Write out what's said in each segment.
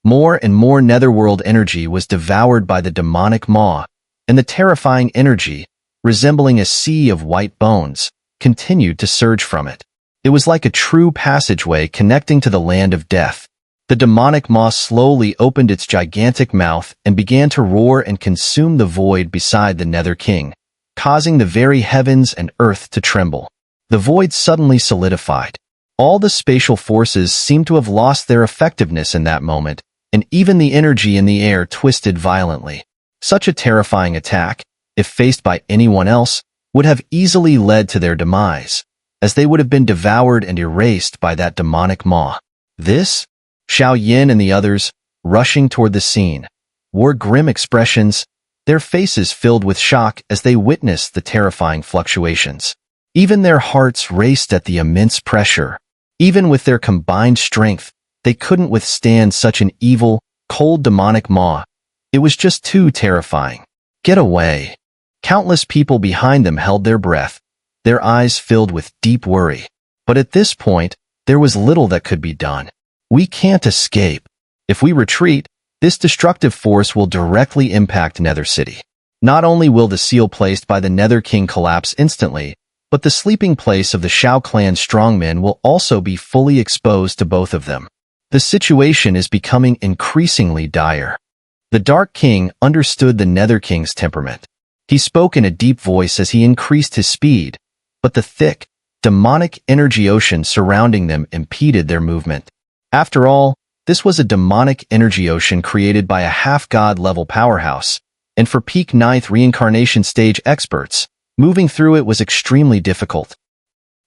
More and more Netherworld energy was devoured by the demonic maw, and the terrifying energy, resembling a sea of white bones, continued to surge from it. It was like a true passageway connecting to the land of death. The demonic maw slowly opened its gigantic mouth and began to roar and consume the void beside the Nether King, causing the very heavens and earth to tremble. The void suddenly solidified. All the spatial forces seemed to have lost their effectiveness in that moment, and even the energy in the air twisted violently. Such a terrifying attack, if faced by anyone else, would have easily led to their demise, as they would have been devoured and erased by that demonic maw. This? Xiao and the others, rushing toward the scene, wore grim expressions, their faces filled with shock as they witnessed the terrifying fluctuations. Even their hearts raced at the immense pressure. Even with their combined strength, they couldn't withstand such an evil, cold demonic maw. It was just too terrifying. Get away. Countless people behind them held their breath, their eyes filled with deep worry. But at this point, there was little that could be done. We can't escape. If we retreat, this destructive force will directly impact Nether City. Not only will the seal placed by the Nether King collapse instantly, but the sleeping place of the Xiao clan strongmen will also be fully exposed to both of them. The situation is becoming increasingly dire. The Dark King understood the Nether King's temperament. He spoke in a deep voice as he increased his speed, but the thick, demonic energy ocean surrounding them impeded their movement. After all, this was a demonic energy ocean created by a half-god level powerhouse, and for peak 9th reincarnation stage experts, moving through it was extremely difficult.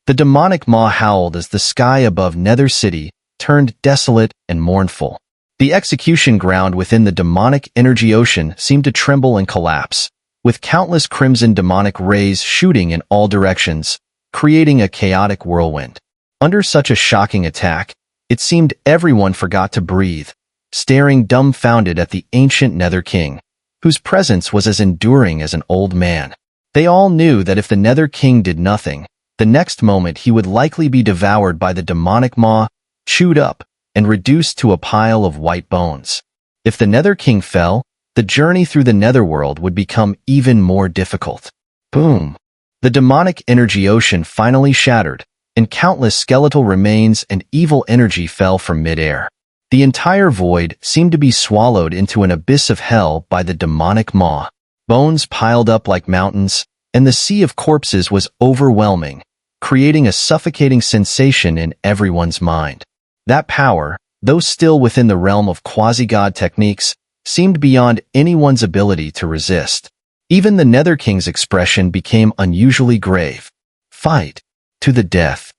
The demonic maw howled as the sky above Nether City turned desolate and mournful. The execution ground within the demonic energy ocean seemed to tremble and collapse, with countless crimson demonic rays shooting in all directions, creating a chaotic whirlwind. Under such a shocking attack, it seemed everyone forgot to breathe, staring dumbfounded at the ancient Nether King, whose presence was as enduring as an old man. They all knew that if the Nether King did nothing, the next moment he would likely be devoured by the demonic maw, chewed up, and reduced to a pile of white bones. If the Nether King fell, the journey through the Netherworld would become even more difficult. Boom! The demonic energy ocean finally shattered, and countless skeletal remains and evil energy fell from midair. The entire void seemed to be swallowed into an abyss of hell by the demonic maw. Bones piled up like mountains, and the sea of corpses was overwhelming, creating a suffocating sensation in everyone's mind. That power, though still within the realm of quasi-god techniques, seemed beyond anyone's ability to resist. Even the Nether King's expression became unusually grave. Fight! To the death.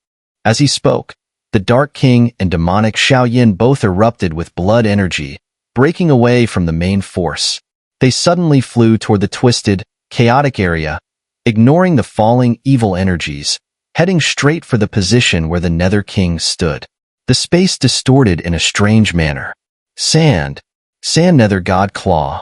As he spoke, the Dark King and demonic Xiao both erupted with blood energy, breaking away from the main force. They suddenly flew toward the twisted, chaotic area, ignoring the falling evil energies, heading straight for the position where the Nether King stood. The space distorted in a strange manner. Sand Nether God Claw.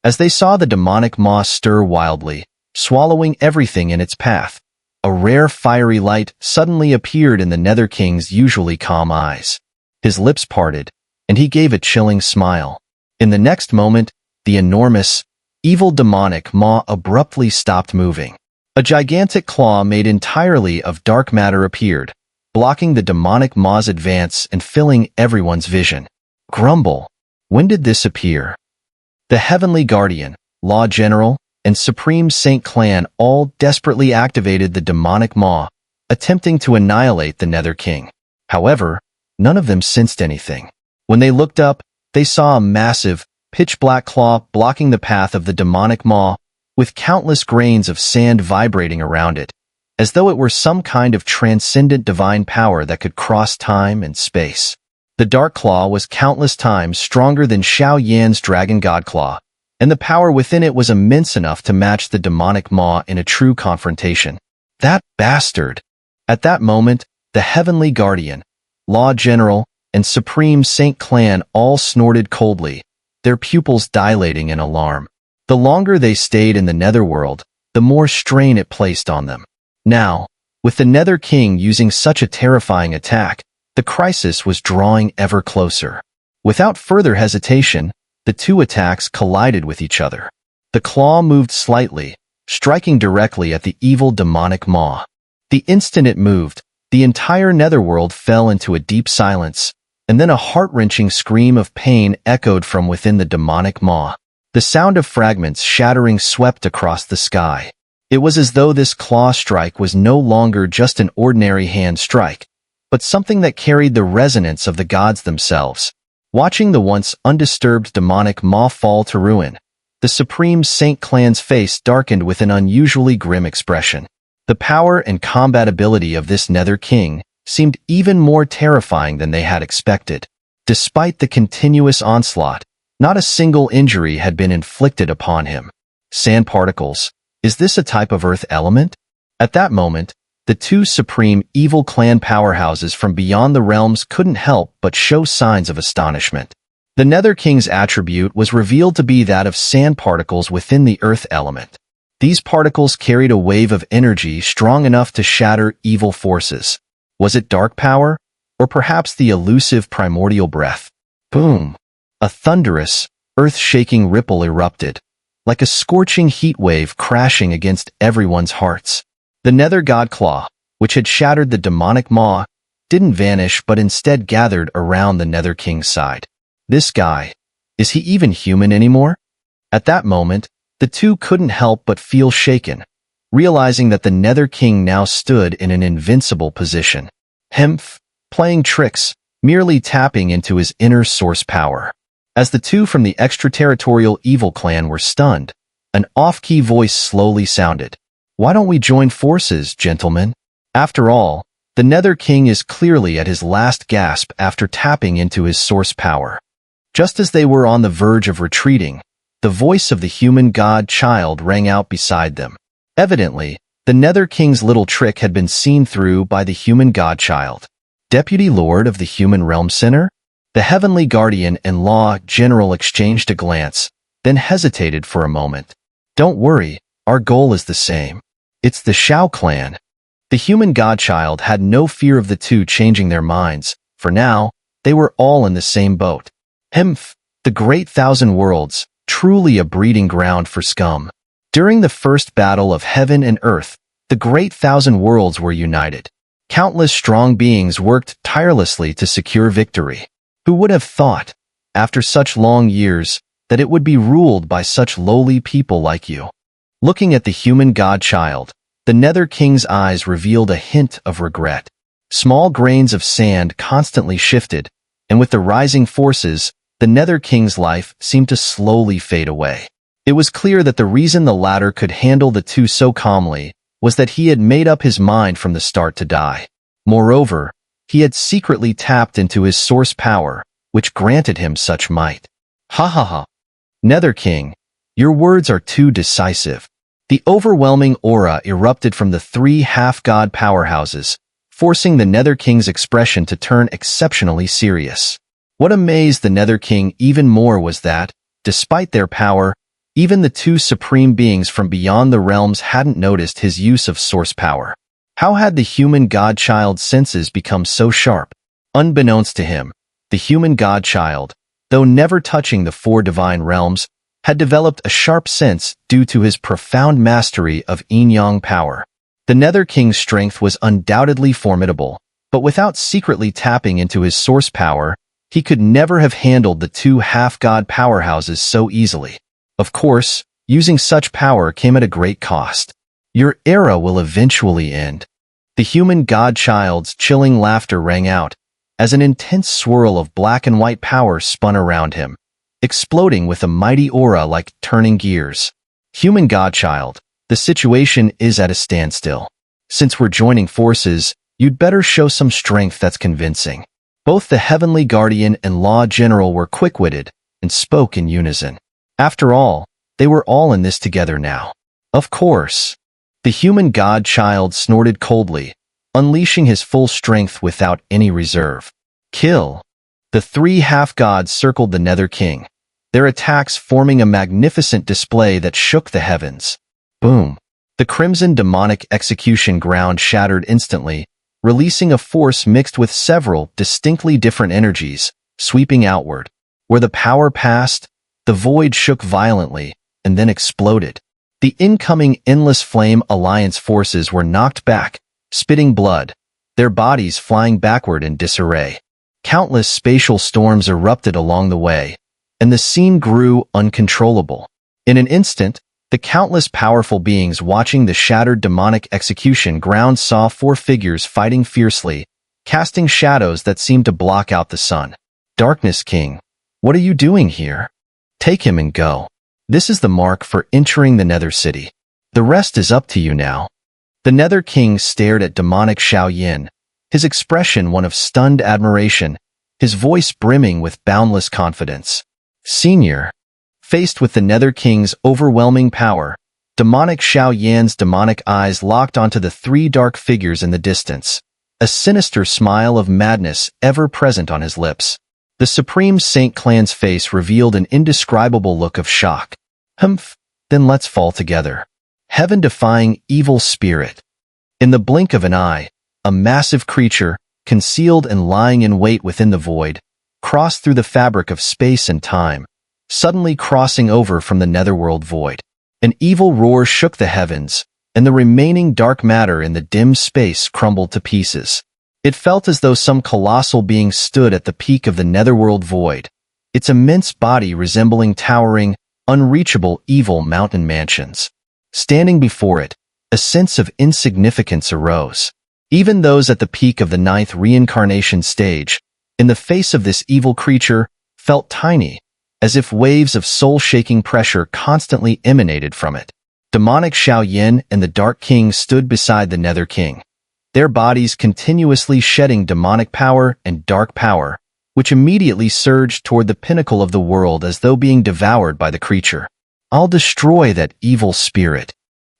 As they saw the demonic maw stir wildly, swallowing everything in its path, a rare fiery light suddenly appeared in the Nether King's usually calm eyes. His lips parted, and he gave a chilling smile. In the next moment, the enormous, evil demonic maw abruptly stopped moving. A gigantic claw made entirely of dark matter appeared, blocking the demonic maw's advance and filling everyone's vision. Grumble. When did this appear? The Heavenly Guardian, Law General, and Supreme Saint Clan all desperately activated the demonic maw, attempting to annihilate the Nether King. However, none of them sensed anything. When they looked up, they saw a massive, pitch-black claw blocking the path of the demonic maw, with countless grains of sand vibrating around it, as though it were some kind of transcendent divine power that could cross time and space. The Dark Claw was countless times stronger than Xiao Dragon God Claw, and the power within it was immense enough to match the demonic maw in a true confrontation. That bastard! At that moment, the Heavenly Guardian, Law General, and Supreme Saint Clan all snorted coldly, their pupils dilating in alarm. The longer they stayed in the Netherworld, the more strain it placed on them. Now, with the Nether King using such a terrifying attack, the crisis was drawing ever closer. Without further hesitation, the two attacks collided with each other. The claw moved slightly, striking directly at the evil demonic maw. The instant it moved, the entire Netherworld fell into a deep silence, and then a heart-wrenching scream of pain echoed from within the demonic maw. The sound of fragments shattering swept across the sky. It was as though this claw strike was no longer just an ordinary hand strike, but something that carried the resonance of the gods themselves. Watching the once undisturbed demonic maw fall to ruin, the Supreme Saint Clan's face darkened with an unusually grim expression. The power and combatability of this Nether King seemed even more terrifying than they had expected. Despite the continuous onslaught, not a single injury had been inflicted upon him. Sand particles. Is this a type of earth element? At that moment, the two supreme evil clan powerhouses from beyond the realms couldn't help but show signs of astonishment. The Nether King's attribute was revealed to be that of sand particles within the earth element. These particles carried a wave of energy strong enough to shatter evil forces. Was it dark power? Or perhaps the elusive primordial breath? Boom! A thunderous, earth-shaking ripple erupted, like a scorching heat wave crashing against everyone's hearts. The Nether God Claw, which had shattered the demonic maw, didn't vanish but instead gathered around the Nether King's side. This guy, is he even human anymore? At that moment, the two couldn't help but feel shaken, realizing that the Nether King now stood in an invincible position. Hemph, playing tricks, merely tapping into his inner source power. As the two from the extraterritorial evil clan were stunned, an off-key voice slowly sounded. Why don't we join forces, gentlemen? After all, the Nether King is clearly at his last gasp after tapping into his source power. Just as they were on the verge of retreating, the voice of the human god child rang out beside them. Evidently, the Nether King's little trick had been seen through by the human god child. Deputy Lord of the Human Realm Center? The Heavenly Guardian and Law General exchanged a glance, then hesitated for a moment. Don't worry, our goal is the same. It's the Xiao clan. The human godchild had no fear of the two changing their minds. For now, they were all in the same boat. Hemph, the Great Thousand Worlds, truly a breeding ground for scum. During the first battle of heaven and earth, the Great Thousand Worlds were united. Countless strong beings worked tirelessly to secure victory. Who would have thought, after such long years, that it would be ruled by such lowly people like you? Looking at the human godchild, the Nether King's eyes revealed a hint of regret. Small grains of sand constantly shifted, and with the rising forces, the Nether King's life seemed to slowly fade away. It was clear that the reason the latter could handle the two so calmly was that he had made up his mind from the start to die. Moreover, he had secretly tapped into his source power, which granted him such might. Ha ha ha. Nether King, your words are too decisive. The overwhelming aura erupted from the three half-god powerhouses, forcing the Nether King's expression to turn exceptionally serious. What amazed the Nether King even more was that, despite their power, even the two supreme beings from beyond the realms hadn't noticed his use of source power. How had the human godchild's senses become so sharp? Unbeknownst to him, the human godchild, though never touching the four divine realms, had developed a sharp sense due to his profound mastery of yin-yang power. The Nether King's strength was undoubtedly formidable, but without secretly tapping into his source power, he could never have handled the two half-god powerhouses so easily. Of course, using such power came at a great cost. Your era will eventually end. The human godchild's chilling laughter rang out, as an intense swirl of black and white power spun around him, exploding with a mighty aura like turning gears. Human godchild, the situation is at a standstill. Since we're joining forces, you'd better show some strength that's convincing. Both the Heavenly Guardian and Law General were quick-witted and spoke in unison. After all, they were all in this together now. Of course. The human godchild snorted coldly, unleashing his full strength without any reserve. Kill. The three half-gods circled the Nether King, their attacks forming a magnificent display that shook the heavens. Boom. The crimson demonic execution ground shattered instantly, releasing a force mixed with several distinctly different energies, sweeping outward. Where the power passed, the void shook violently and then exploded. The incoming Endless Flame Alliance forces were knocked back, spitting blood, their bodies flying backward in disarray. Countless spatial storms erupted along the way, and the scene grew uncontrollable. In an instant, the countless powerful beings watching the shattered demonic execution ground saw four figures fighting fiercely, casting shadows that seemed to block out the sun. Darkness King, what are you doing here? Take him and go. This is the mark for entering the Nether City. The rest is up to you now. The Nether King stared at demonic Xiao, his expression one of stunned admiration, his voice brimming with boundless confidence. Senior. Faced with the Nether King's overwhelming power, demonic Xiao's demonic eyes locked onto the three dark figures in the distance, a sinister smile of madness ever present on his lips. The Supreme Saint Clan's face revealed an indescribable look of shock. Humph, then let's fall together. Heaven-defying evil spirit. In the blink of an eye, a massive creature, concealed and lying in wait within the void, crossed through the fabric of space and time, suddenly crossing over from the Netherworld void. An evil roar shook the heavens, and the remaining dark matter in the dim space crumbled to pieces. It felt as though some colossal being stood at the peak of the Netherworld void, its immense body resembling towering, unreachable evil mountain mansions. Standing before it, a sense of insignificance arose. Even those at the peak of the ninth reincarnation stage, in the face of this evil creature, felt tiny, as if waves of soul-shaking pressure constantly emanated from it. Demonic Xiao and the Dark King stood beside the Nether King, their bodies continuously shedding demonic power and dark power, which immediately surged toward the pinnacle of the world as though being devoured by the creature. I'll destroy that evil spirit.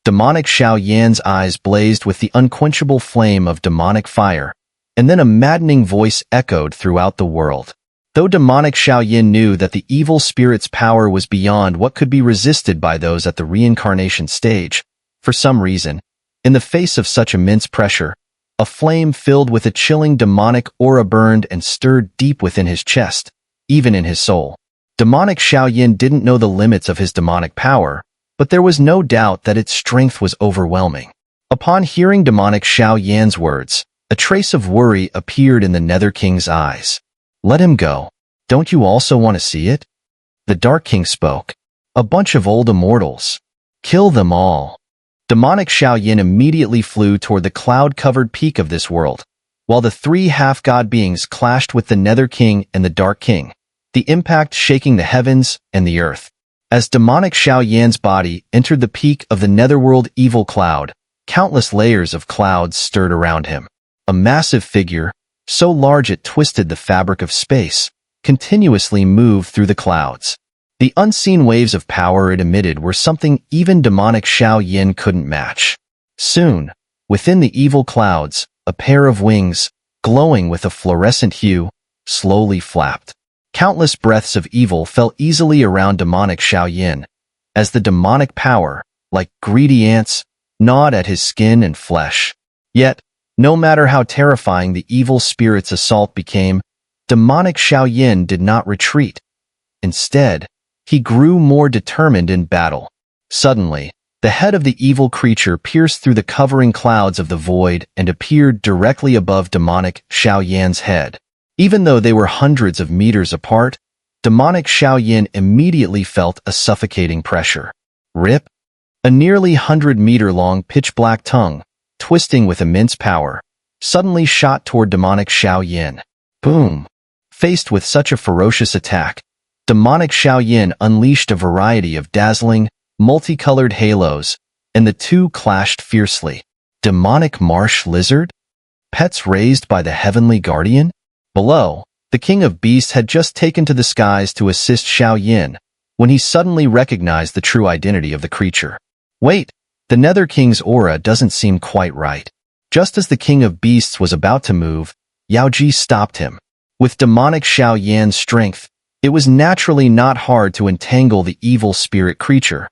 Demonic Xiao's eyes blazed with the unquenchable flame of demonic fire, and then a maddening voice echoed throughout the world. Though demonic Xiao knew that the evil spirit's power was beyond what could be resisted by those at the reincarnation stage, for some reason, in the face of such immense pressure, a flame filled with a chilling demonic aura burned and stirred deep within his chest, even in his soul. Demonic Xiao didn't know the limits of his demonic power, but there was no doubt that its strength was overwhelming. Upon hearing demonic Xiao's words, a trace of worry appeared in the Nether King's eyes. Let him go. Don't you also want to see it? The Dark King spoke. A bunch of old immortals. Kill them all. Demonic Xiao immediately flew toward the cloud-covered peak of this world, while the three half-god beings clashed with the Nether King and the Dark King, the impact shaking the heavens and the earth. As demonic Xiao's body entered the peak of the Netherworld evil cloud, countless layers of clouds stirred around him. A massive figure, so large it twisted the fabric of space, continuously moved through the clouds. The unseen waves of power it emitted were something even demonic Xiao couldn't match. Soon, within the evil clouds, a pair of wings, glowing with a fluorescent hue, slowly flapped. Countless breaths of evil fell easily around demonic Xiao, as the demonic power, like greedy ants, gnawed at his skin and flesh. Yet, no matter how terrifying the evil spirit's assault became, demonic Xiao did not retreat. Instead, he grew more determined in battle. Suddenly, the head of the evil creature pierced through the covering clouds of the void and appeared directly above demonic Xiao's head. Even though they were hundreds of meters apart, demonic Xiao immediately felt a suffocating pressure. Rip! A nearly 100-meter-long pitch-black tongue, twisting with immense power, suddenly shot toward demonic Xiao. Boom! Faced with such a ferocious attack, demonic Xiao unleashed a variety of dazzling, multicolored halos, and the two clashed fiercely. Demonic marsh lizard? Pets raised by the heavenly guardian? Below, the king of beasts had just taken to the skies to assist Xiao when he suddenly recognized the true identity of the creature. Wait, the Nether King's aura doesn't seem quite right. Just as the king of beasts was about to move, Yaoji stopped him. With demonic Xiao's strength, it was naturally not hard to entangle the evil spirit creature.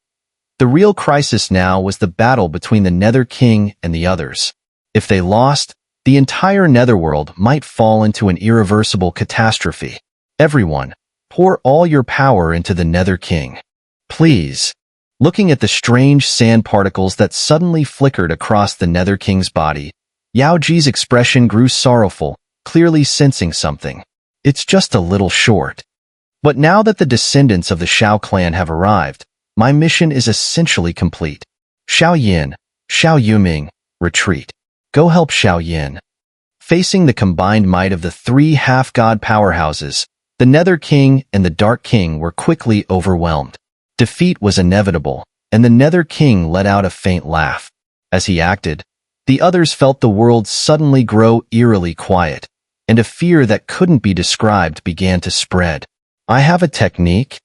The real crisis now was the battle between the Nether King and the others. If they lost, the entire Netherworld might fall into an irreversible catastrophe. Everyone, pour all your power into the Nether King. Please. Looking at the strange sand particles that suddenly flickered across the Nether King's body, Yao Ji's expression grew sorrowful, clearly sensing something. It's just a little short. But now that the descendants of the Xiao clan have arrived, my mission is essentially complete. Xiao Yin, Xiao Yuming, retreat. Go help Xiao Yin. Facing the combined might of the three half-god powerhouses, the Nether King and the Dark King were quickly overwhelmed. Defeat was inevitable, and the Nether King let out a faint laugh. As he acted, the others felt the world suddenly grow eerily quiet, and a fear that couldn't be described began to spread. I have a technique?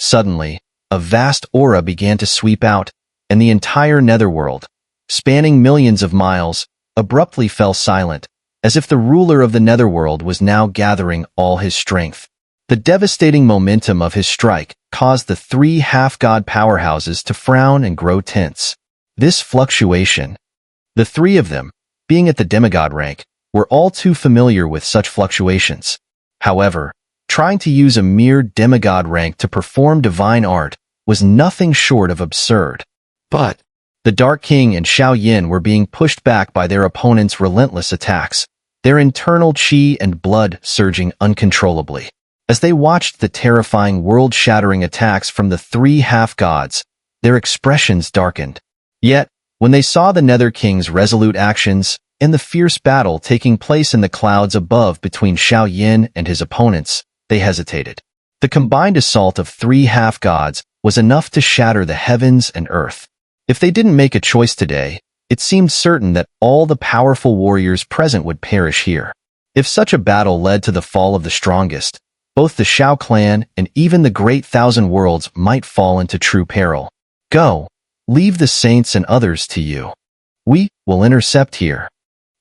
Suddenly, a vast aura began to sweep out, and the entire Netherworld, spanning millions of miles, abruptly fell silent, as if the ruler of the Netherworld was now gathering all his strength. The devastating momentum of his strike caused the three half-god powerhouses to frown and grow tense. This fluctuation, the three of them, being at the demigod rank, were all too familiar with such fluctuations. However, trying to use a mere demigod rank to perform divine art was nothing short of absurd. But the Dark King and Xiao Yin were being pushed back by their opponents' relentless attacks, their internal qi and blood surging uncontrollably. As they watched the terrifying world-shattering attacks from the three half-gods, their expressions darkened. Yet, when they saw the Nether King's resolute actions and the fierce battle taking place in the clouds above between Xiao Yin and his opponents, they hesitated. The combined assault of three half-gods was enough to shatter the heavens and earth. If they didn't make a choice today, it seemed certain that all the powerful warriors present would perish here. If such a battle led to the fall of the strongest, both the Xiao clan and even the great Thousand Worlds might fall into true peril. Go, leave the saints and others to you. We will intercept here.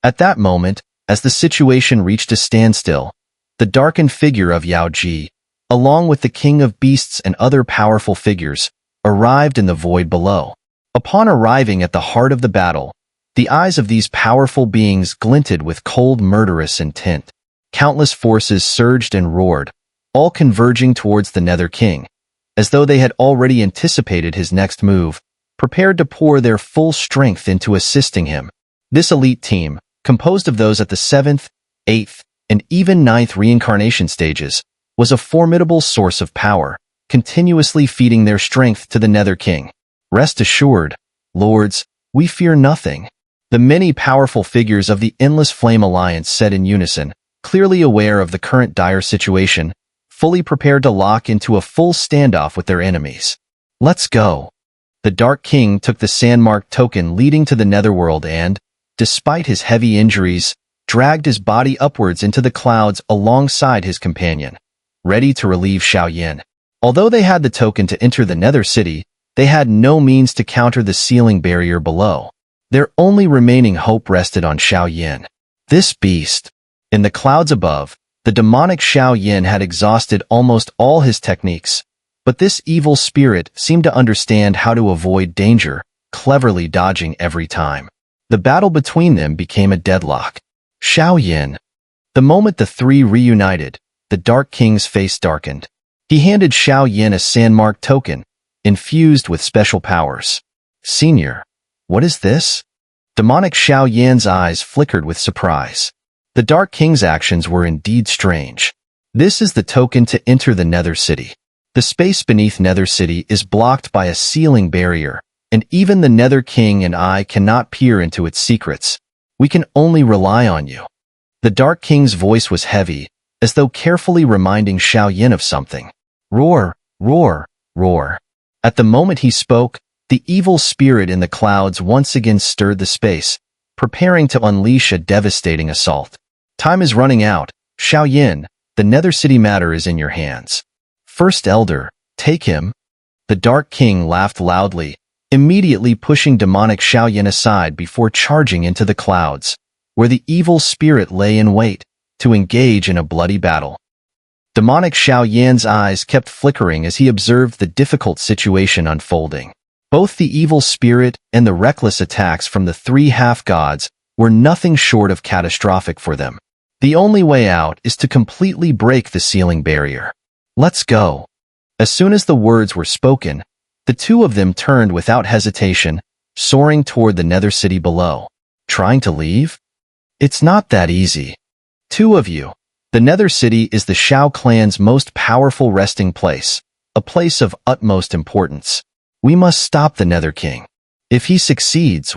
At that moment, as the situation reached a standstill, the darkened figure of Yao Ji, along with the king of beasts and other powerful figures, arrived in the void below. Upon arriving at the heart of the battle, the eyes of these powerful beings glinted with cold, murderous intent. Countless forces surged and roared, all converging towards the Nether King, as though they had already anticipated his next move, prepared to pour their full strength into assisting him. This elite team, composed of those at the 7th, 8th, and even 9th reincarnation stages, was a formidable source of power, continuously feeding their strength to the Nether King. Rest assured, lords, we fear nothing. The many powerful figures of the Endless Flame Alliance said in unison, clearly aware of the current dire situation, fully prepared to lock into a full standoff with their enemies. Let's go. The Dark King took the sandmark token leading to the Netherworld and, despite his heavy injuries, dragged his body upwards into the clouds alongside his companion, ready to relieve Xiao Yin. Although they had the token to enter the Nether City, they had no means to counter the sealing barrier below. Their only remaining hope rested on Xiao Yin. This beast. In the clouds above, the demonic Xiao Yin had exhausted almost all his techniques, but this evil spirit seemed to understand how to avoid danger, cleverly dodging every time. The battle between them became a deadlock. Xiao Yin. The moment the three reunited, the Dark King's face darkened. He handed Xiao Yin a sandmark token, infused with special powers. Senior, what is this? Demonic Xiao Yin's eyes flickered with surprise. The Dark King's actions were indeed strange. This is the token to enter the Nether City. The space beneath Nether City is blocked by a sealing barrier, and even the Nether King and I cannot peer into its secrets. We can only rely on you. The Dark King's voice was heavy, as though carefully reminding Xiao Yin of something. Roar, roar, roar. At the moment he spoke, the evil spirit in the clouds once again stirred the space, preparing to unleash a devastating assault. Time is running out. Xiao Yin, the Nether City matter is in your hands. First Elder, take him. The Dark King laughed loudly, immediately pushing demonic Xiao Yin aside before charging into the clouds, where the evil spirit lay in wait, to engage in a bloody battle. Demonic Xiao Yin's eyes kept flickering as he observed the difficult situation unfolding. Both the evil spirit and the reckless attacks from the three half-gods were nothing short of catastrophic for them. The only way out is to completely break the sealing barrier. Let's go. As soon as the words were spoken, the two of them turned without hesitation, soaring toward the nether city below. Trying to leave? It's not that easy. Two of you. The nether city is the Xiao clan's most powerful resting place, a place of utmost importance. We must stop the Nether King. If he succeeds,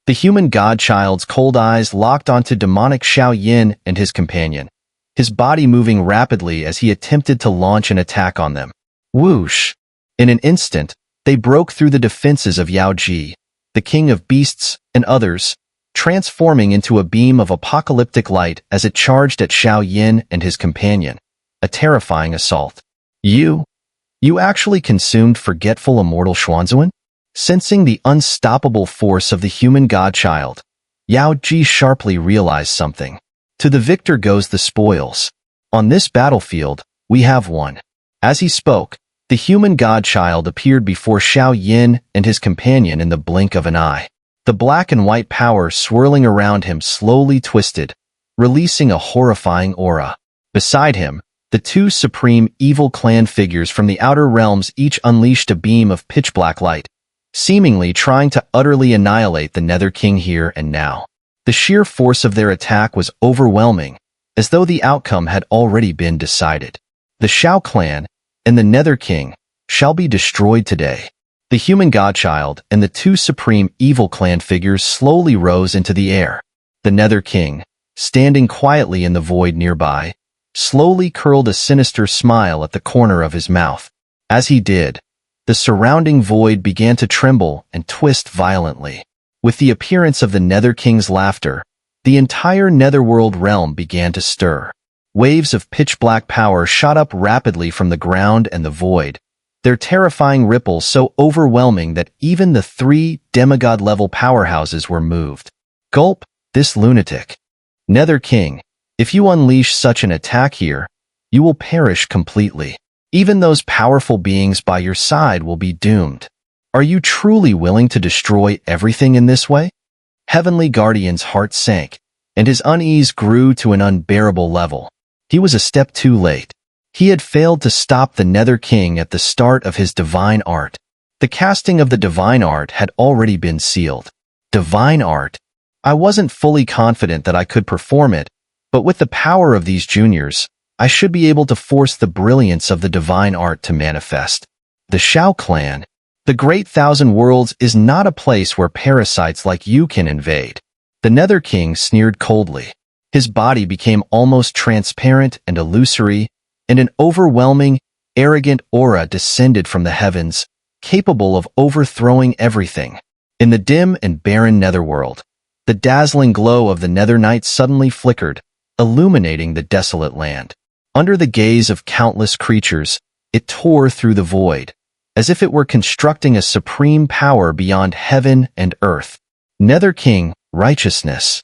the human godchild's cold eyes locked onto demonic Xiao Yin and his companion, his body moving rapidly as he attempted to launch an attack on them. Whoosh! In an instant, they broke through the defenses of Yao Ji, the king of beasts, and others, transforming into a beam of apocalyptic light as it charged at Xiao Yin and his companion. A terrifying assault. You actually consumed forgetful immortal Xuanzuan? Sensing the unstoppable force of the human godchild, Yao Ji sharply realized something. To the victor goes the spoils. On this battlefield, we have won. As he spoke, the human godchild appeared before Xiao Yin and his companion in the blink of an eye. The black and white power swirling around him slowly twisted, releasing a horrifying aura. Beside him, the two supreme evil clan figures from the outer realms each unleashed a beam of pitch-black light, seemingly trying to utterly annihilate the Nether King here and now. The sheer force of their attack was overwhelming, as though the outcome had already been decided. The Xiao clan and the Nether King shall be destroyed today. The human godchild and the two supreme evil clan figures slowly rose into the air. The Nether King, standing quietly in the void nearby, slowly curled a sinister smile at the corner of his mouth. As he did, the surrounding void began to tremble and twist violently. With the appearance of the Nether King's laughter, the entire Netherworld realm began to stir. Waves of pitch-black power shot up rapidly from the ground and the void, their terrifying ripples so overwhelming that even the three demigod-level powerhouses were moved. Gulp, this lunatic. Nether King, if you unleash such an attack here, you will perish completely. Even those powerful beings by your side will be doomed. Are you truly willing to destroy everything in this way? Heavenly Guardian's heart sank, and his unease grew to an unbearable level. He was a step too late. He had failed to stop the Nether King at the start of his divine art. The casting of the divine art had already been sealed. Divine art? I wasn't fully confident that I could perform it, but with the power of these juniors, I should be able to force the brilliance of the divine art to manifest. The Xiao clan, the Great Thousand Worlds, is not a place where parasites like you can invade. The Nether King sneered coldly. His body became almost transparent and illusory, and an overwhelming, arrogant aura descended from the heavens, capable of overthrowing everything. In the dim and barren Netherworld, the dazzling glow of the Nether Night suddenly flickered, illuminating the desolate land. Under the gaze of countless creatures, it tore through the void, as if it were constructing a supreme power beyond heaven and earth. Nether King, righteousness.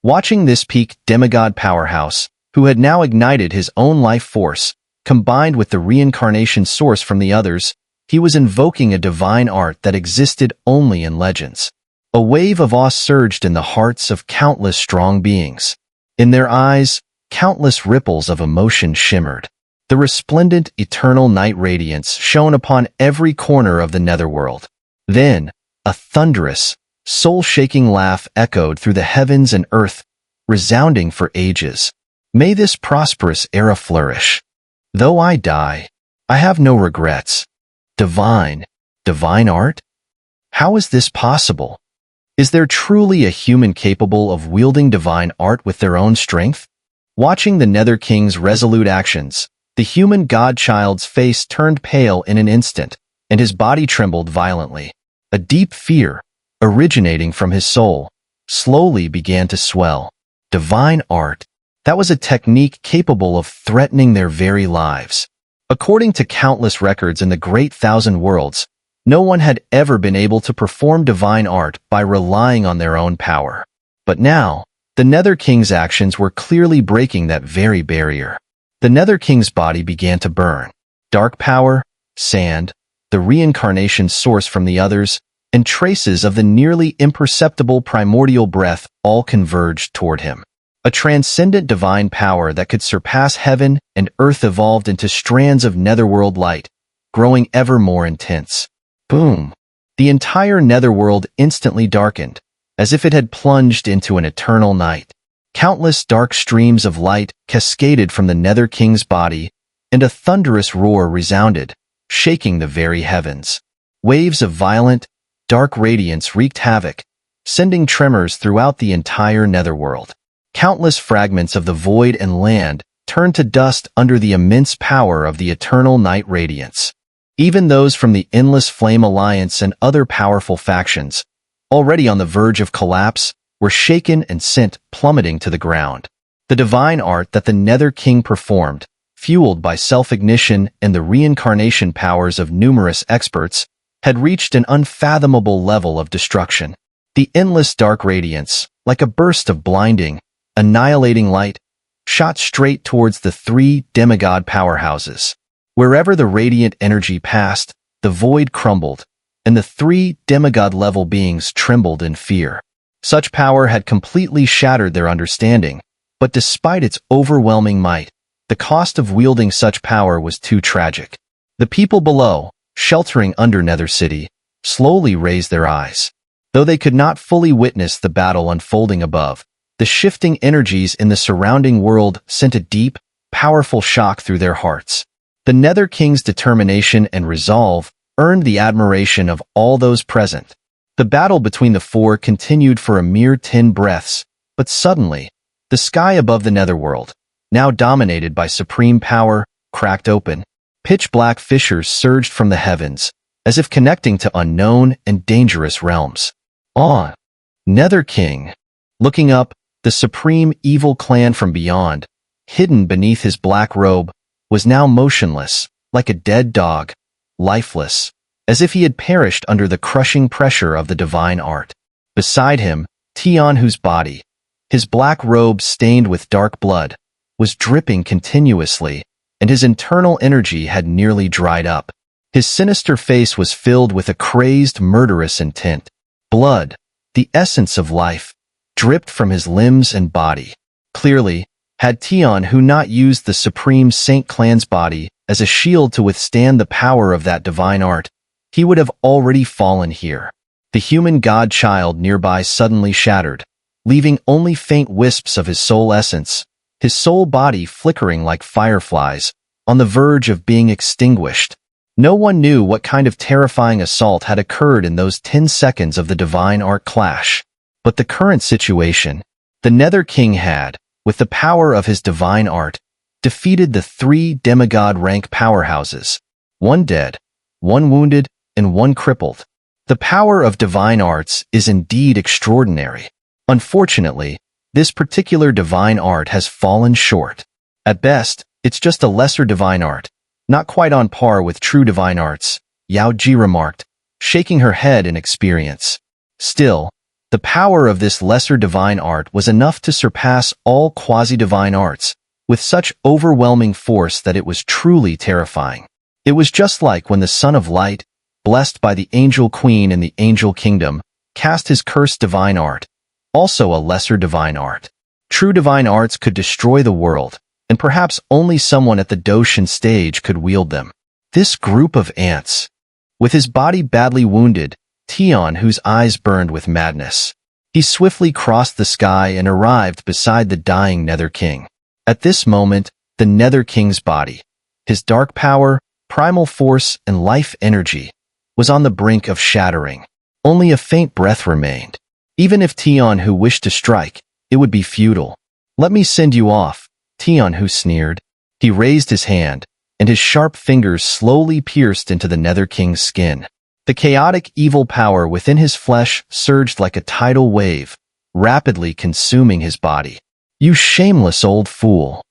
Watching this peak demigod powerhouse, who had now ignited his own life force, combined with the reincarnation source from the others, he was invoking a divine art that existed only in legends. A wave of awe surged in the hearts of countless strong beings. In their eyes, countless ripples of emotion shimmered. The resplendent, eternal night radiance shone upon every corner of the Netherworld. Then, a thunderous, soul-shaking laugh echoed through the heavens and earth, resounding for ages. May this prosperous era flourish. Though I die, I have no regrets. Divine art? How is this possible? Is there truly a human capable of wielding divine art with their own strength? Watching the Nether King's resolute actions, the human godchild's face turned pale in an instant, and his body trembled violently. A deep fear, originating from his soul, slowly began to swell. Divine art. That was a technique capable of threatening their very lives. According to countless records in the Great Thousand Worlds, no one had ever been able to perform divine art by relying on their own power. But now, the Nether King's actions were clearly breaking that very barrier. The Nether King's body began to burn. Dark power, sand, the reincarnation source from the others, and traces of the nearly imperceptible primordial breath all converged toward him. A transcendent divine power that could surpass heaven and earth evolved into strands of netherworld light, growing ever more intense. Boom! The entire netherworld instantly darkened, as if it had plunged into an eternal night. Countless dark streams of light cascaded from the Nether King's body, and a thunderous roar resounded, shaking the very heavens. Waves of violent, dark radiance wreaked havoc, sending tremors throughout the entire netherworld. Countless fragments of the void and land turned to dust under the immense power of the eternal night radiance. Even those from the Endless Flame Alliance and other powerful factions, already on the verge of collapse, were shaken and sent plummeting to the ground. The divine art that the Nether King performed, fueled by self-ignition and the reincarnation powers of numerous experts, had reached an unfathomable level of destruction. The endless dark radiance, like a burst of blinding, annihilating light, shot straight towards the three demigod powerhouses. Wherever the radiant energy passed, the void crumbled, and the three demigod-level beings trembled in fear. Such power had completely shattered their understanding, but despite its overwhelming might, the cost of wielding such power was too tragic. The people below, sheltering under Nether City, slowly raised their eyes. Though they could not fully witness the battle unfolding above, the shifting energies in the surrounding world sent a deep, powerful shock through their hearts. The Nether King's determination and resolve earned the admiration of all those present. The battle between the four continued for a mere 10 breaths, but suddenly, the sky above the Netherworld, now dominated by supreme power, cracked open. Pitch-black fissures surged from the heavens, as if connecting to unknown and dangerous realms. Ah! Nether King! Looking up, the supreme evil clan from beyond, hidden beneath his black robe, was now motionless, like a dead dog, lifeless, as if he had perished under the crushing pressure of the divine art. Beside him, Xiao, whose body, his black robe stained with dark blood, was dripping continuously, and his internal energy had nearly dried up. His sinister face was filled with a crazed, murderous intent. Blood, the essence of life, dripped from his limbs and body. Clearly, had Xiao not used the Supreme Saint Clan's body as a shield to withstand the power of that divine art, he would have already fallen here. The human god-child nearby suddenly shattered, leaving only faint wisps of his soul essence, his soul body flickering like fireflies, on the verge of being extinguished. No one knew what kind of terrifying assault had occurred in those 10 seconds of the divine art clash. But the current situation, the Nether King had, with the power of his divine art, defeated the three demigod-rank powerhouses, one dead, one wounded, and one crippled. The power of divine arts is indeed extraordinary. Unfortunately, this particular divine art has fallen short. At best, it's just a lesser divine art, not quite on par with true divine arts, Yao Ji remarked, shaking her head in experience. Still, the power of this lesser divine art was enough to surpass all quasi-divine arts, with such overwhelming force that it was truly terrifying. It was just like when the Son of Light, blessed by the Angel Queen in the Angel Kingdom, cast his cursed divine art, also a lesser divine art. True divine arts could destroy the world, and perhaps only someone at the Doshin stage could wield them. This group of ants. With his body badly wounded, Xiao, whose eyes burned with madness. He swiftly crossed the sky and arrived beside the dying Nether King. At this moment, the Nether King's body, his dark power, primal force, and life energy, was on the brink of shattering. Only a faint breath remained. Even if Xiao wished to strike, it would be futile. "Let me send you off," Xiao sneered. He raised his hand, and his sharp fingers slowly pierced into the Nether King's skin. The chaotic evil power within his flesh surged like a tidal wave, rapidly consuming his body. "You shameless old fool!"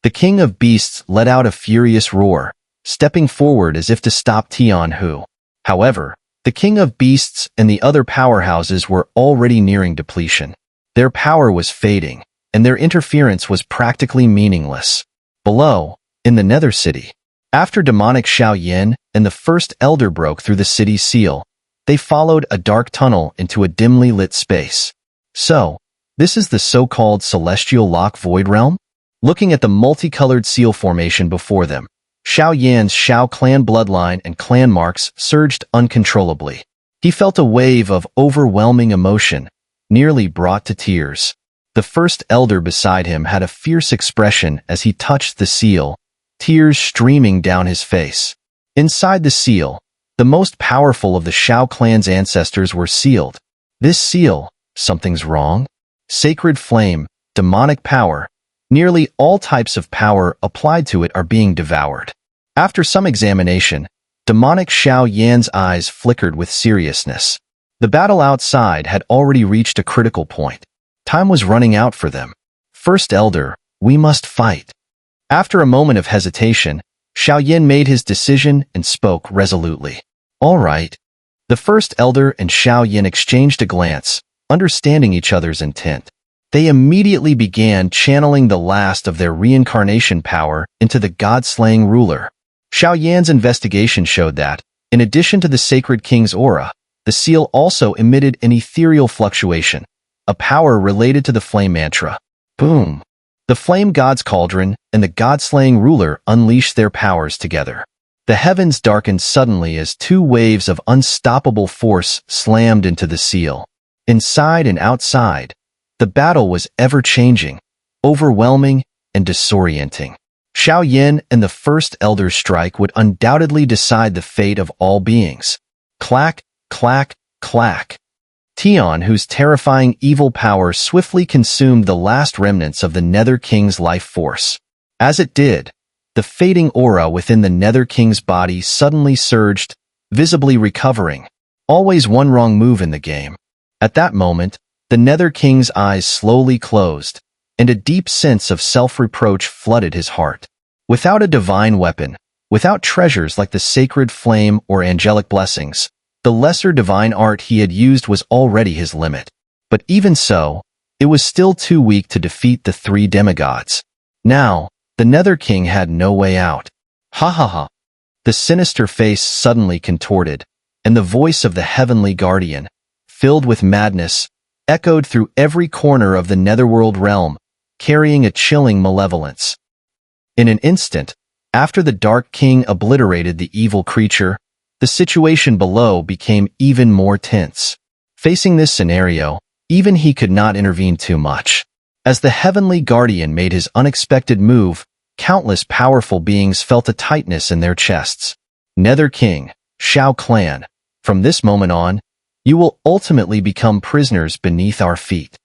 The King of Beasts let out a furious roar, stepping forward as if to stop Xiao. However, the King of Beasts and the other powerhouses were already nearing depletion. Their power was fading, and their interference was practically meaningless. Below, in the Nether City, after demonic Xiao and the first elder broke through the city's seal, they followed a dark tunnel into a dimly lit space. So, This is the so-called celestial lock void realm? Looking at the multicolored seal formation before them, Xiao Yan's Xiao clan bloodline and clan marks surged uncontrollably. He felt a wave of overwhelming emotion, nearly brought to tears. The first elder beside him had a fierce expression as he touched the seal, tears streaming down his face. Inside the seal, the most powerful of the Xiao clan's ancestors were sealed. This seal, something's wrong? Sacred flame, demonic power, nearly all types of power applied to it are being devoured. After some examination, demonic Xiao Yan's eyes flickered with seriousness. The battle outside had already reached a critical point. Time was running out for them. First Elder, we must fight. After a moment of hesitation, Xiao Yan made his decision and spoke resolutely. All right. The First Elder and Xiao Yan exchanged a glance, understanding each other's intent. They immediately began channeling the last of their reincarnation power into the god-slaying ruler. Xiao Yan's investigation showed that, in addition to the Sacred King's aura, the seal also emitted an ethereal fluctuation, a power related to the flame mantra. Boom! The flame god's cauldron and the god-slaying ruler unleashed their powers together. The heavens darkened suddenly as two waves of unstoppable force slammed into the seal. Inside and outside, the battle was ever-changing, overwhelming, and disorienting. Xiao Yan and the First Elder's strike would undoubtedly decide the fate of all beings. Clack, clack, clack. Tian, whose terrifying evil power swiftly consumed the last remnants of the Nether King's life force. As it did, the fading aura within the Nether King's body suddenly surged, visibly recovering. Always one wrong move in the game. At that moment, the Nether King's eyes slowly closed, and a deep sense of self-reproach flooded his heart. Without a divine weapon, without treasures like the sacred flame or angelic blessings, the lesser divine art he had used was already his limit. But even so, it was still too weak to defeat the three demigods. Now, the Nether King had no way out. Ha ha ha. The sinister face suddenly contorted, and the voice of the heavenly guardian, filled with madness, echoed through every corner of the Netherworld realm, carrying a chilling malevolence. In an instant, after the Dark King obliterated the evil creature, the situation below became even more tense. Facing this scenario, even he could not intervene too much. As the heavenly guardian made his unexpected move, countless powerful beings felt a tightness in their chests. Nether King, Xiao clan, from this moment on, you will ultimately become prisoners beneath our feet.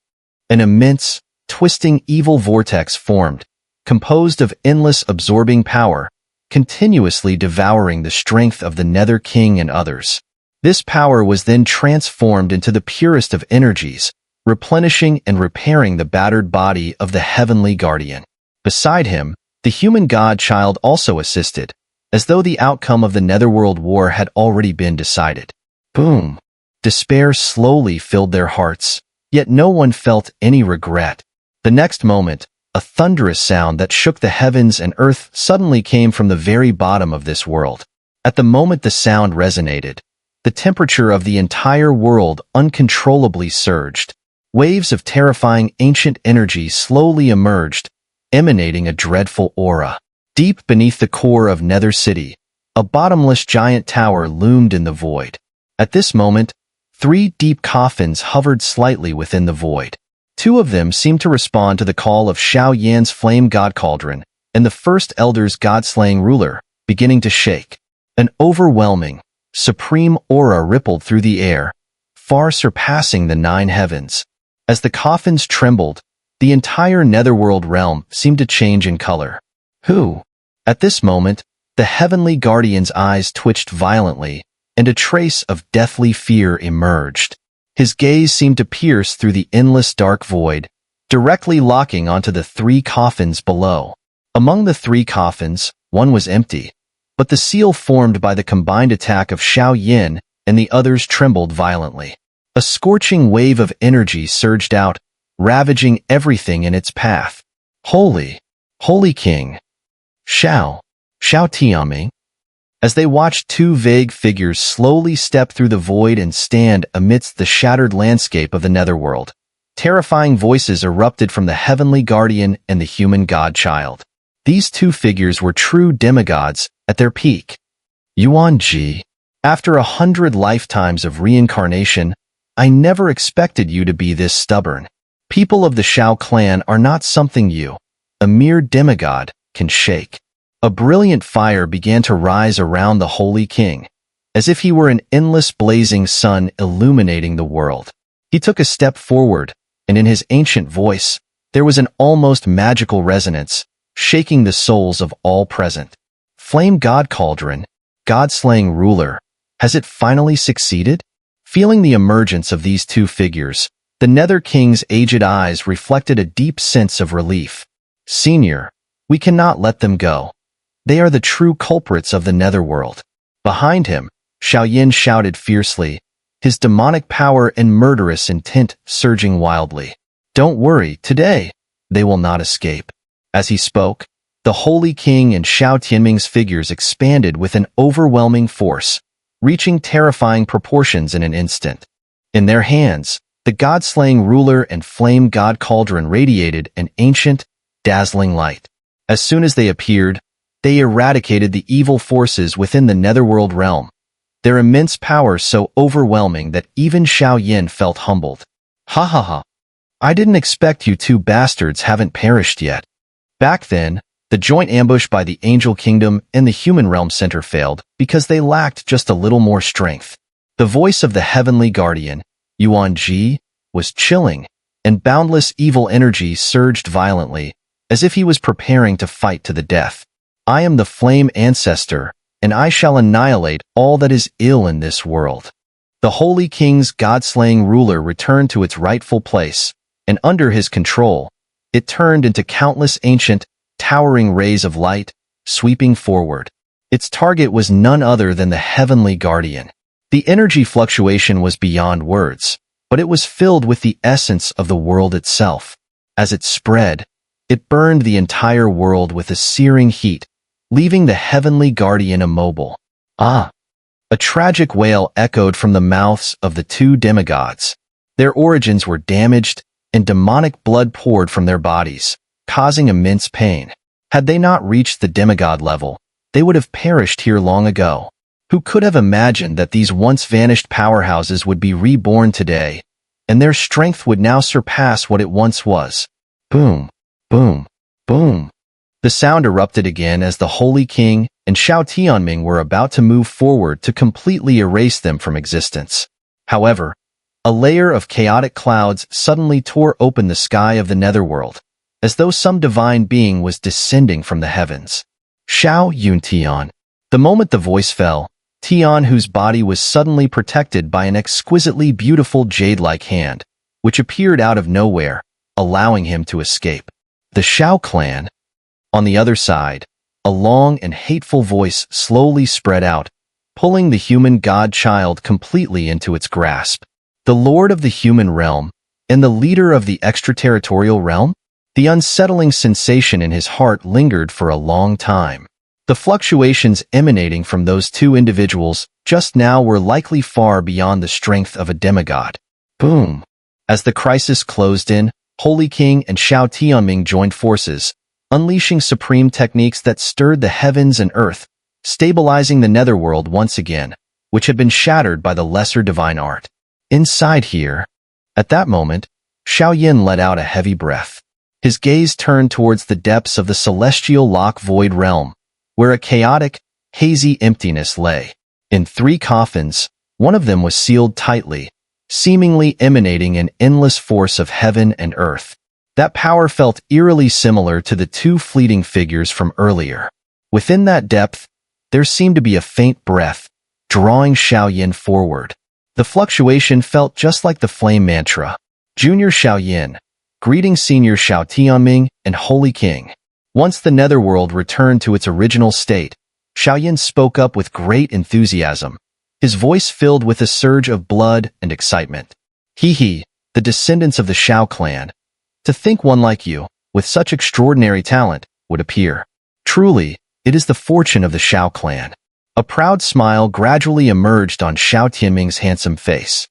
An immense, twisting evil vortex formed, composed of endless absorbing power, continuously devouring the strength of the Nether King and others. This power was then transformed into the purest of energies, replenishing and repairing the battered body of the heavenly guardian. Beside him, the human god-child also assisted, as though the outcome of the Netherworld war had already been decided. Boom! Despair slowly filled their hearts, yet no one felt any regret. The next moment, a thunderous sound that shook the heavens and earth suddenly came from the very bottom of this world. At the moment the sound resonated, the temperature of the entire world uncontrollably surged. Waves of terrifying ancient energy slowly emerged, emanating a dreadful aura. Deep beneath the core of Nether City, a bottomless giant tower loomed in the void. At this moment, 3 deep coffins hovered slightly within the void. 2 of them seemed to respond to the call of Xiao Yan's flame god cauldron and the First Elder's god-slaying ruler, beginning to shake. An overwhelming, supreme aura rippled through the air, far surpassing the 9 heavens. As the coffins trembled, the entire Netherworld realm seemed to change in color. Who? At this moment, the heavenly guardian's eyes twitched violently, and a trace of deathly fear emerged. His gaze seemed to pierce through the endless dark void, directly locking onto the 3 coffins below. Among the 3 coffins, one was empty, but the seal formed by the combined attack of Xiao Yan and the others trembled violently. A scorching wave of energy surged out, ravaging everything in its path. Holy King! Xiao Tianming. As they watched 2 vague figures slowly step through the void and stand amidst the shattered landscape of the Netherworld, Terrifying voices erupted from the heavenly guardian and the human god-child. These two figures were true demigods at their peak. Yuan Ji, after 100 lifetimes of reincarnation, I never expected you to be this stubborn. People of the Xiao clan are not something you, a mere demigod, can shake. A brilliant fire began to rise around the holy king, as if he were an endless blazing sun illuminating the world. He took a step forward, and in his ancient voice, there was an almost magical resonance, shaking the souls of all present. Flame God Cauldron, God-slaying ruler, has it finally succeeded? Feeling the emergence of these two figures, the Nether King's aged eyes reflected a deep sense of relief. Senior, we cannot let them go. They are the true culprits of the Netherworld. Behind him, Xiao shouted fiercely, his demonic power and murderous intent surging wildly. Don't worry, today, they will not escape. As he spoke, the Holy King and Xiao Tianming's figures expanded with an overwhelming force, reaching terrifying proportions in an instant. In their hands, the god-slaying ruler and flame god cauldron radiated an ancient, dazzling light. As soon as they appeared, they eradicated the evil forces within the Netherworld realm, their immense power so overwhelming that even Xiao felt humbled. Ha ha ha. I didn't expect you two bastards haven't perished yet. Back then, the joint ambush by the Angel Kingdom and the Human Realm Center failed because they lacked just a little more strength. The voice of the Heavenly Guardian, Yuan Ji, was chilling, and boundless evil energy surged violently, as if he was preparing to fight to the death. I am the Flame Ancestor, and I shall annihilate all that is ill in this world. The Holy King's god-slaying ruler returned to its rightful place, and under his control, it turned into countless ancient, towering rays of light, sweeping forward. Its target was none other than the Heavenly Guardian. The energy fluctuation was beyond words, but it was filled with the essence of the world itself. As it spread, it burned the entire world with a searing heat, leaving the Heavenly Guardian immobile. Ah! A tragic wail echoed from the mouths of the two demigods. Their origins were damaged, and demonic blood poured from their bodies, causing immense pain. Had they not reached the demigod level, they would have perished here long ago. Who could have imagined that these once-vanished powerhouses would be reborn today, and their strength would now surpass what it once was? Boom, boom, boom. The sound erupted again as the Holy King and Xiao Tianming were about to move forward to completely erase them from existence. However, a layer of chaotic clouds suddenly tore open the sky of the Netherworld, as though some divine being was descending from the heavens. Xiao Yuntian. The moment the voice fell, Tian, whose body was suddenly protected by an exquisitely beautiful jade-like hand, which appeared out of nowhere, allowing him to escape. The Xiao clan. On the other side, a long and hateful voice slowly spread out, pulling the human god-child completely into its grasp. The Lord of the Human Realm, and the leader of the extraterritorial realm? The unsettling sensation in his heart lingered for a long time. The fluctuations emanating from those two individuals just now were likely far beyond the strength of a demigod. Boom! As the crisis closed in, Holy King and Xiao Tianming joined forces, unleashing supreme techniques that stirred the heavens and earth, stabilizing the Netherworld once again, which had been shattered by the lesser divine art. Inside here, at that moment, Xiao let out a heavy breath. His gaze turned towards the depths of the celestial lock void realm, where a chaotic, hazy emptiness lay. In 3 coffins, one of them was sealed tightly, seemingly emanating an endless force of heaven and earth. That power felt eerily similar to the 2 fleeting figures from earlier. Within that depth, there seemed to be a faint breath, drawing Xiao forward. The fluctuation felt just like the flame mantra. Junior Xiao, greeting Senior Xiao Tianming and Holy King. Once the Netherworld returned to its original state, Xiao spoke up with great enthusiasm, his voice filled with a surge of blood and excitement. He, the descendants of the Xiao clan. To think one like you, with such extraordinary talent, would appear. Truly, it is the fortune of the Xiao clan. A proud smile gradually emerged on Xiao Tianming's handsome face.